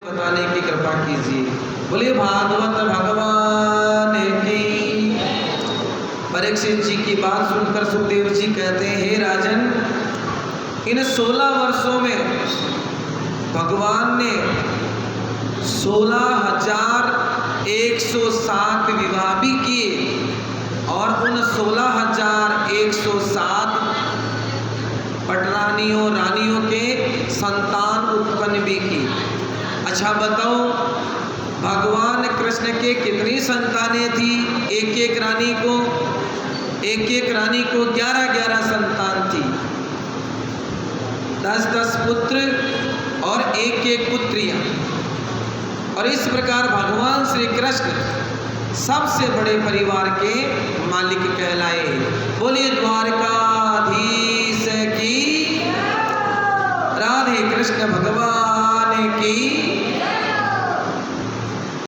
बताने की कृपा कीजिए। बोलिए भागवत भगवान की। परीक्षित जी की बात सुनकर सुखदेव जी कहते हैं, हे राजन, इन 16 वर्षों में भगवान ने 16,107 विवाह भी किए और उन 16,107 पटरानियों रानियों के संतान उत्पन्न भी की। अच्छा बताओ, भगवान कृष्ण के कितनी संतानें थी? एक एक रानी को 11-11 संतान थी, 10-10 पुत्र और एक पुत्रियां। और इस प्रकार भगवान श्री कृष्ण सबसे बड़े परिवार के मालिक कहलाए। बोलिए द्वारकाधीश की, राधे कृष्ण भगवान की।